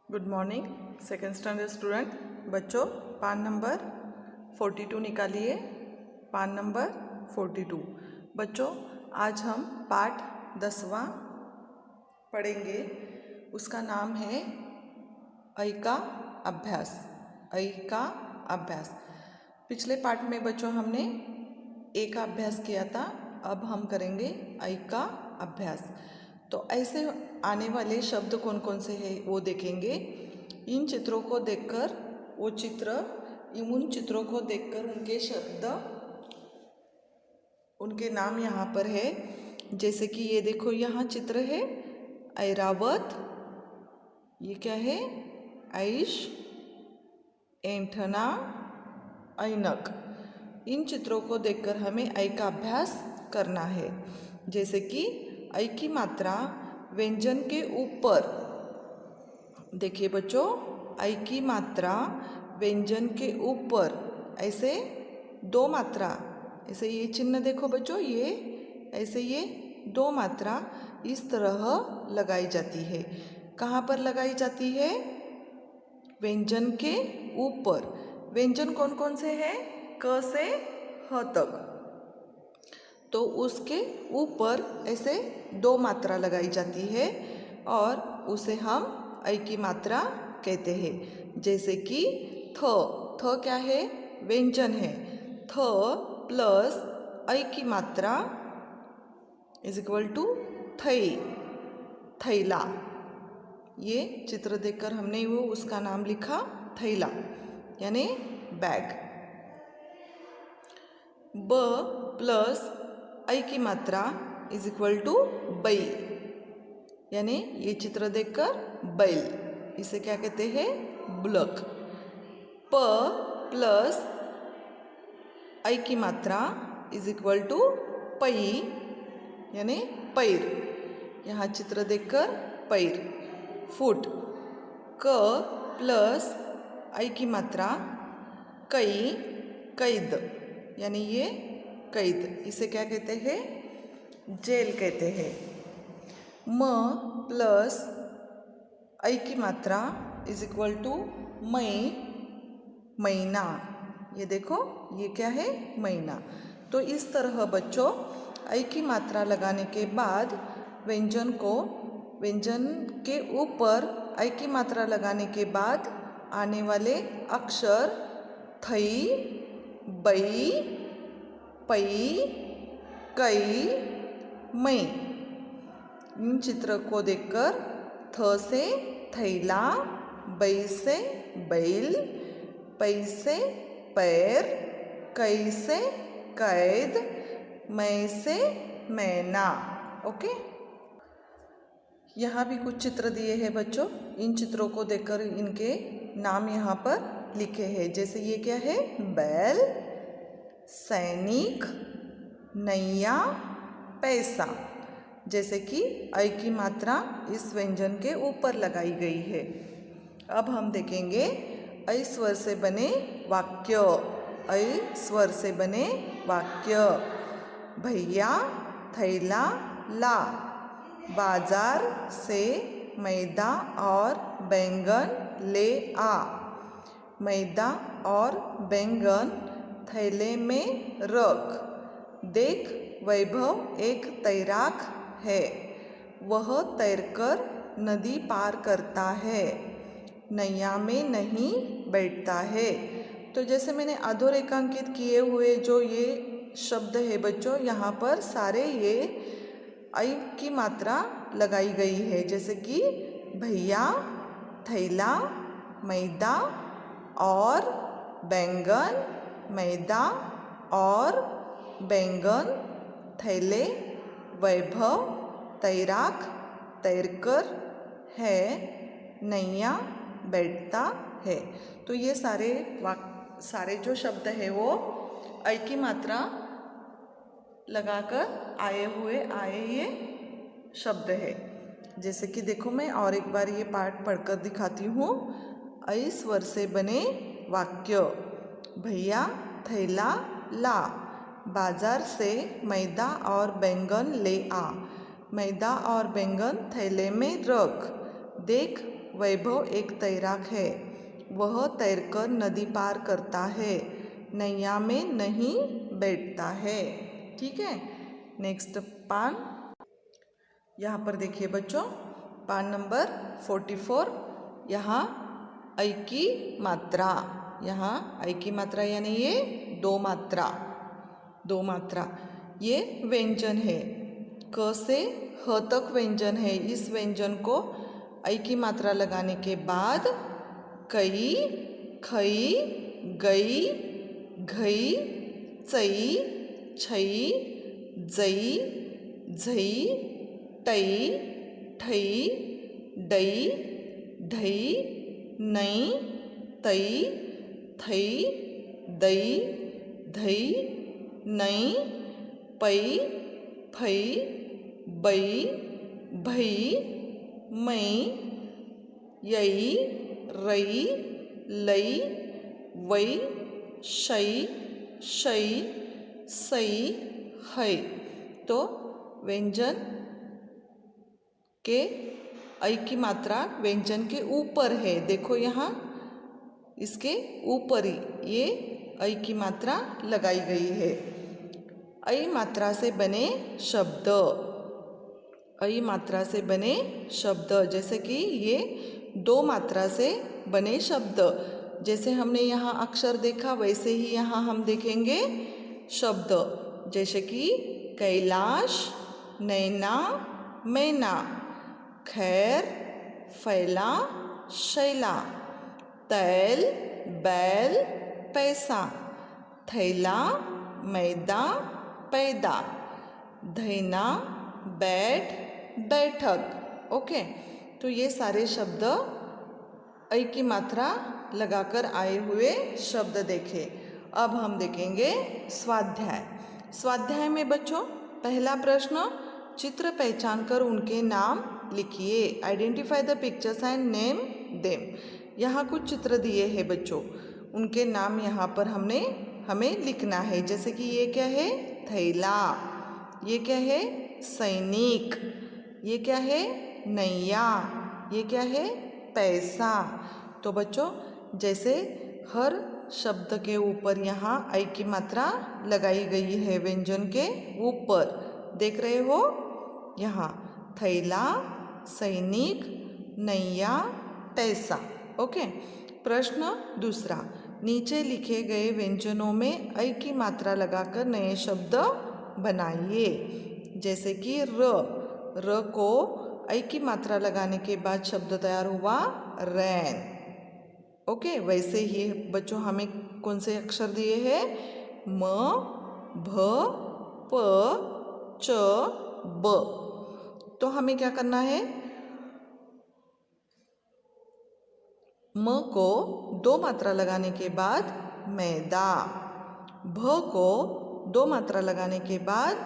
Good morning second standard student बच्चों, पान number 42 निकालिए। पान नंबर 42। बच्चों, आज हम पाठ 10वां पढ़ेंगे। उसका नाम है ऐ का अभ्यास। ऐ का अभ्यास। पिछले पाठ में बच्चों हमने ए का अभ्यास किया था, अब हम करेंगे ऐ का अभ्यास। तो ऐसे आने वाले शब्द कौन कौन से हैं वो देखेंगे। इन चित्रों को देखकर उन चित्रों को देखकर उनके शब्द, उनके नाम यहाँ पर है। जैसे कि ये देखो, यहाँ चित्र है ऐरावत। ये क्या है? ऐश, ऐंठना, ऐनक। इन चित्रों को देखकर हमें ऐ का अभ्यास करना है। जैसे कि ऐ की मात्रा व्यंजन के ऊपर, देखिए बच्चों, ऐ की मात्रा व्यंजन के ऊपर ऐसे दो मात्रा, ऐसे ये चिन्ह देखो बच्चों, ये ऐसे ये दो मात्रा इस तरह लगाई जाती है। कहाँ पर लगाई जाती है? व्यंजन के ऊपर। व्यंजन कौन कौन से हैं? क से ह तक। तो उसके ऊपर ऐसे दो मात्रा लगाई जाती है और उसे हम ऐ की मात्रा कहते हैं। जैसे कि थ। थ क्या है? व्यंजन है। थ प्लस ऐ की मात्रा इज इक्वल टू थई, थैला। ये चित्र देखकर हमने वो उसका नाम लिखा थैला, यानी बैग। ब प्लस ऐ की मात्रा इज इक्वल टू बै, यानी ये चित्र देखकर बैल, इसे क्या कहते हैं? बुलक। प प्लस ऐ की मात्रा इज इक्वल टू पै, यानी पैर। यहाँ चित्र देखकर पैर, फुट। क प्लस ऐ की मात्रा कई, कैद, यानी ये कैद, इसे क्या कहते हैं? जेल कहते हैं। म प्लस ऐ की मात्रा इज इक्वल टू मई, महीना। ये देखो, ये क्या है? महीना। तो इस तरह बच्चों ऐ की मात्रा लगाने के बाद व्यंजन के ऊपर ऐ की मात्रा लगाने के बाद आने वाले अक्षर थई, बै, पै, कई, मई। इन चित्र को देखकर थ से थैला, बै से बैल, पै से पैर, कई से कैद, मै से मैना। ओके, यहाँ भी कुछ चित्र दिए हैं बच्चों। इन चित्रों को देखकर इनके नाम यहाँ पर लिखे हैं। जैसे ये क्या है? बैल, सैनिक, नैया, पैसा। जैसे कि ऐ की मात्रा इस व्यंजन के ऊपर लगाई गई है। अब हम देखेंगे ऐ स्वर से बने वाक्य। ऐ स्वर से बने वाक्य। भैया थैला ला, बाजार से मैदा और बैंगन ले आ। मैदा और बैंगन थैले में रख। देख, वैभव एक तैराक है, वह तैरकर नदी पार करता है, नैया में नहीं बैठता है। तो जैसे मैंने अधोरेखांकित किए हुए जो ये शब्द है बच्चों, यहाँ पर सारे ये ऐ की मात्रा लगाई गई है। जैसे कि भैया, थैला, मैदा और बैंगन, मैदा और बैंगन, थैले, वैभव तैराक, तैरकर है, नैया बैठता है। तो ये सारे जो शब्द है वो ऐ की मात्रा लगाकर आए ये शब्द है। जैसे कि देखो, मैं और एक बार ये पाठ पढ़कर दिखाती हूँ। ऐ स्वर से बने वाक्य। भैया थैला ला, बाजार से मैदा और बैंगन ले आ। मैदा और बैंगन थैले में रख। देख, वैभव एक तैराक है, वह तैरकर नदी पार करता है, नैया में नहीं बैठता है। ठीक है, नेक्स्ट पान यहाँ पर देखिए बच्चों, पान नंबर 44। यहाँ ऐ की मात्रा, यहाँ ऐ की मात्रा यानी ये दो मात्रा ये व्यंजन है। क से ह तक व्यंजन है। इस व्यंजन को ऐ की मात्रा लगाने के बाद कई, खई, गई, घई, चई, छई, जई, झई, टई, ठई, डई, ढई, नई, तई, थई, दई, धई, नई, पई, फई, बई, भई, मई, यई, रई, लई, वई, शई, शई, सई, हई। तो व्यंजन के ऐ की मात्रा व्यंजन के ऊपर है। देखो यहाँ इसके ऊपर ही ये ऐ की मात्रा लगाई गई है। ऐ मात्रा से बने शब्द, ऐ मात्रा से बने शब्द, जैसे कि ये दो मात्रा से बने शब्द। जैसे हमने यहाँ अक्षर देखा वैसे ही यहाँ हम देखेंगे शब्द, जैसे कि कैलाश, नैना, मैना, खैर, फैला, शैला, तैल, बैल, पैसा, थैला, मैदा, पैदा, धैना, बैठ, बैठक। ओके, तो ये सारे शब्द ऐ की मात्रा लगाकर आए हुए शब्द देखे। अब हम देखेंगे स्वाध्याय। स्वाध्याय में बच्चों पहला प्रश्न, चित्र पहचान कर उनके नाम लिखिए। Identify the pictures and name them. यहाँ कुछ चित्र दिए हैं बच्चों, उनके नाम यहाँ पर हमें लिखना है। जैसे कि ये क्या है, थैला, ये क्या है, सैनिक, ये क्या है, नैया, ये क्या है, पैसा। तो बच्चों जैसे हर शब्द के ऊपर यहाँ ऐ की मात्रा लगाई गई है व्यंजन के ऊपर, देख रहे हो यहाँ थैला, सैनिक, नैया, पैसा। ओके, प्रश्न दूसरा, नीचे लिखे गए व्यंजनों में ऐ की मात्रा लगाकर नए शब्द बनाइए। जैसे कि र को ऐ की मात्रा लगाने के बाद शब्द तैयार हुआ रैन। ओके, वैसे ही बच्चों हमें कौन से अक्षर दिए हैं, म, भ, प, च, ब। तो हमें क्या करना है, म को दो मात्रा लगाने के बाद मैदा, भ को दो मात्रा लगाने के बाद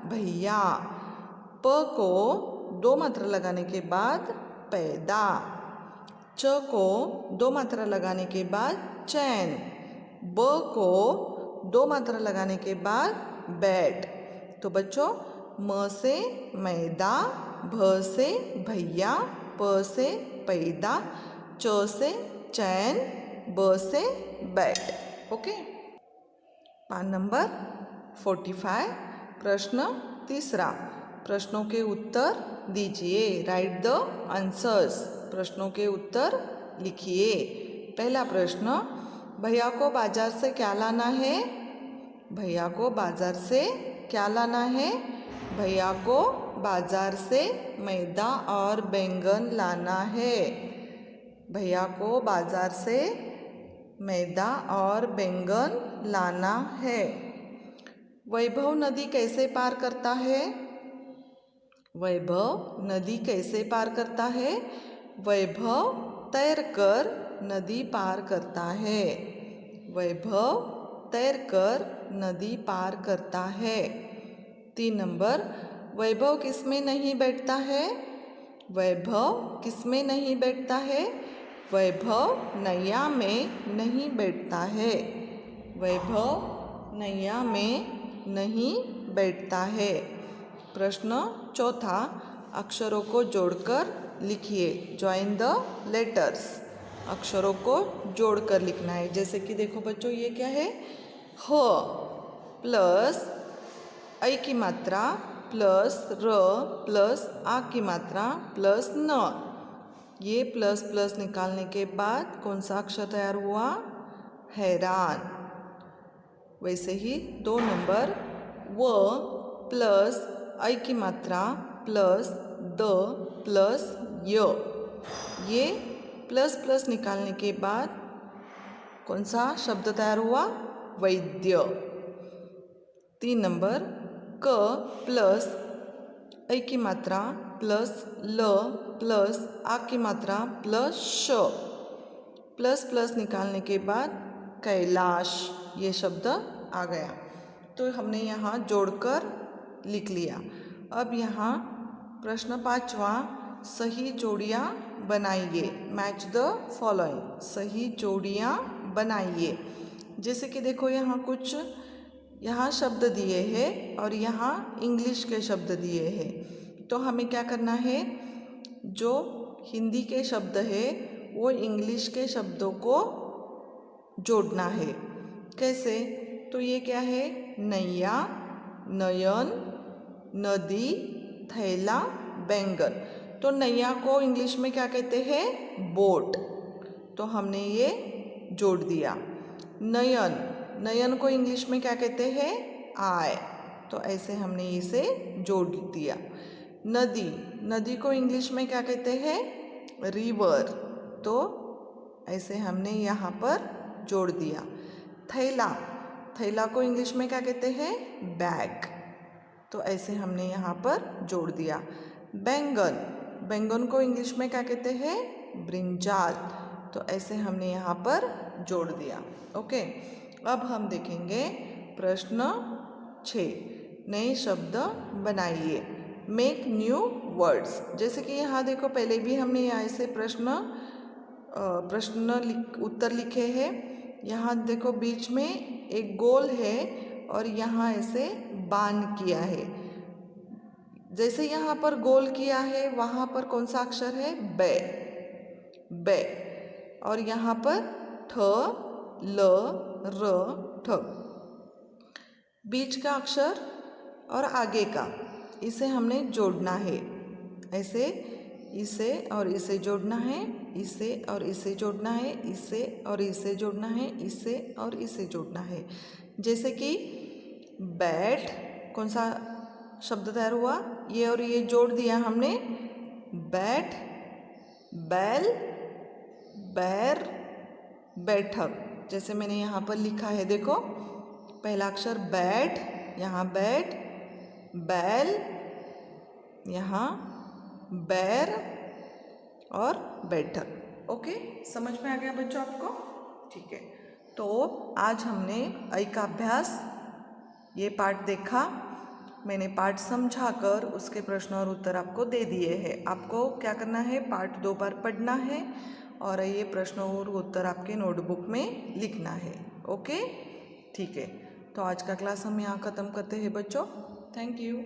भैया, प को दो मात्रा लगाने के बाद पैदा, च को दो मात्रा लगाने के बाद चैन, ब को दो मात्रा लगाने के बाद बैट। तो बच्चों म से मैदा, भ से भैया, प से पैदा, च से चैन, ब से बैट। ओके, पान नंबर 45। प्रश्न तीसरा, प्रश्नों के उत्तर दीजिए। Right the answers. प्रश्नों के उत्तर लिखिए। पहला प्रश्न, भैया को बाजार से क्या लाना है, भैया को बाजार से क्या लाना है, भैया को बाजार से मैदा और बैंगन लाना है, भैया को बाजार से मैदा और बैंगन लाना है। वैभव नदी कैसे पार करता है, वैभव नदी कैसे पार करता है, वैभव तैरकर नदी पार करता है, वैभव तैरकर नदी पार करता है। 3 नंबर, वैभव किसमें नहीं बैठता है, वैभव किसमें नहीं बैठता है, वैभव नैया में नहीं बैठता है, वैभव नैया में नहीं बैठता है। प्रश्न चौथा, अक्षरों को जोड़कर लिखिए, ज्वाइन द लेटर्स, अक्षरों को जोड़कर लिखना है। जैसे कि देखो बच्चों, ये क्या है, ह प्लस ऐ की मात्रा प्लस र प्लस आ की मात्रा प्लस न। ये प्लस प्लस निकालने के बाद कौन सा अक्षर तैयार हुआ, हैरान। वैसे ही 2 नंबर, व प्लस ऐ की मात्रा प्लस द प्लस य। ये प्लस प्लस निकालने के बाद कौन सा शब्द तैयार हुआ, वैद्य। 3 नंबर, क प्लस ऐ की मात्रा प्लस ल प्लस आ की मात्रा प्लस श। प्लस प्लस निकालने के बाद कैलाश, ये शब्द आ गया। तो हमने यहाँ जोड़कर लिख लिया। अब यहाँ प्रश्न 5वां, सही जोड़ियाँ बनाइए, मैच द फॉलोइंग, सही जोड़ियाँ बनाइए। जैसे कि देखो यहाँ कुछ यहाँ शब्द दिए हैं और यहाँ इंग्लिश के शब्द दिए हैं। तो हमें क्या करना है, जो हिंदी के शब्द है वो इंग्लिश के शब्दों को जोड़ना है। कैसे, तो ये क्या है, नैया, नयन, नदी, थैला, बैंगन। तो नैया को इंग्लिश में क्या कहते हैं, बोट। तो हमने ये जोड़ दिया। नयन, नयन को इंग्लिश में क्या कहते हैं, आई। तो ऐसे हमने इसे जोड़ दिया। नदी, नदी को इंग्लिश में क्या कहते हैं, रिवर। तो ऐसे हमने यहाँ पर जोड़ दिया। थैला, थैला को इंग्लिश में क्या कहते हैं, बैग। तो ऐसे हमने यहाँ पर जोड़ दिया। बैंगन, बैंगन को इंग्लिश में क्या कहते हैं, ब्रिंजाल। तो ऐसे हमने यहाँ पर जोड़ दिया। ओके, अब हम देखेंगे प्रश्न 6, नए शब्द बनाइए, मेक न्यू वर्ड्स। जैसे कि यहाँ देखो, पहले भी हमने यहाँ ऐसे उत्तर लिखे हैं। यहाँ देखो बीच में एक गोल है और यहाँ ऐसे बाण किया है। जैसे यहाँ पर गोल किया है, वहाँ पर कौन सा अक्षर है, बे, बे। और यहाँ पर ठ, ल, र, ठ, बीच का अक्षर और आगे का, इसे हमने जोड़ना है। ऐसे इसे और इसे जोड़ना है, इसे और इसे जोड़ना है, इसे और इसे जोड़ना है, इसे और इसे जोड़ना है। जैसे कि बैट, कौन सा शब्द तैयार हुआ, ये और ये जोड़ दिया हमने, बैट, बैल, बैर, बैठक। जैसे मैंने यहाँ पर लिखा है, देखो पहला अक्षर बैट, यहाँ बैट, बैल, यहाँ बैर और बैठक। ओके, समझ में आ गया बच्चों आपको? ठीक है, तो आज हमने ऐ का अभ्यास ये पाठ देखा। मैंने पाठ समझाकर उसके प्रश्न और उत्तर आपको दे दिए हैं। आपको क्या करना है, पाठ 2 बार पढ़ना है और ये प्रश्न और उत्तर आपके नोटबुक में लिखना है। ओके, ठीक है, तो आज का क्लास हम यहाँ ख़त्म करते हैं बच्चों। Thank you.